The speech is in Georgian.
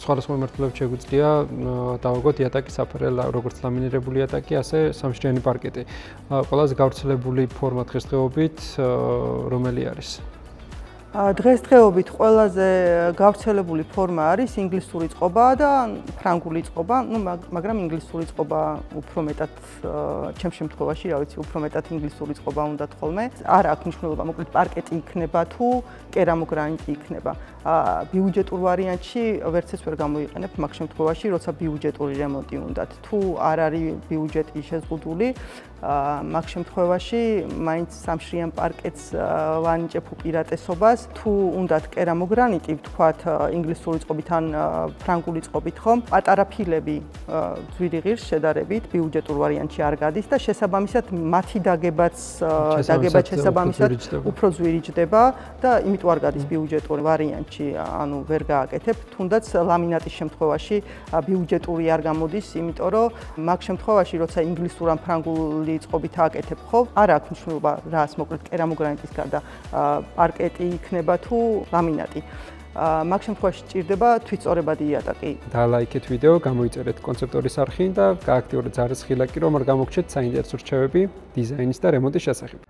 სხვადასხვა მიმართულებით შეგვიძლია დავაგოთ იატაკის საფარელ, როგორც ლამინირებული იატაკი, ასე სამშრიანი პარკეტი. ყველაზე გავრცელებული ფორმა დღესდღეობით რომელი არის? დღესდღეობით ყველაზე გავრცელებული ფორმა არის ინგლისური წყობა და ფრანგული წყობა, მაგრამ ინგლისური წყობა უფრო მეტად ჩემს შემთხვევაში, რა ვიცი, უფრო მეტად ინგლისური წყობა უნდა ხოლმე. არ აქვს მნიშვნელობა, მოკლედ პარკეტი იქნება თუ კერამოგრანიტი იქნება. ბიუჯეტურ ვარიანტში ვერც ეს ვერ გამოიყენებ მაგ შემთხვევაში, როცა ბიუჯეტური რემონტი უნდათ. თუ არ არის ბიუჯეტი შეზღუდული, მაგ შემთხვევაში მაინც სამშრიან პარკეტს ვანიჭებ უპირატესობას. თუ უნდათ კერამოგრანიტი, ვთქვათ, ინგლისური წყობით ან ფრანგული წყობით ხომ, პატარა ფილები ძვირი ღირს შედარებით ბიუჯეტურ ვარიანტში არ გადის და შესაბამისად მათი დაგებაც შესაბამისად უფრო ძვირი ჯდება და იმიტომ არ გადის ბიუჯეტურ ვარიანტში, ანუ ვერ გააკეთებ, თუნდაც ლამინატის შემთხვევაში ბიუჯეტური არ გამოდის, იმიტომ რომ მაგ შემთხვევაში, როცა ინგლისურ ან ფრანგული წყობით ააკეთებ ხო, არ აქვს მნიშვნელობა რას, მოკლედ კერამოგრანიტის გარდა პარკეტი იქნება თუ ლამინატი. მაგ შემთხვევაში სჭირდება თვითწორებადი იატაკი. დალაიქეთ ვიდეო, გამოიწერეთ კონცეპტორის არხი და გააქტიურეთ ზარისხილაკი, რომ არ გამოგჩეთ საინტერესო რჩევები დიზაინის და რემონტის შესახებ.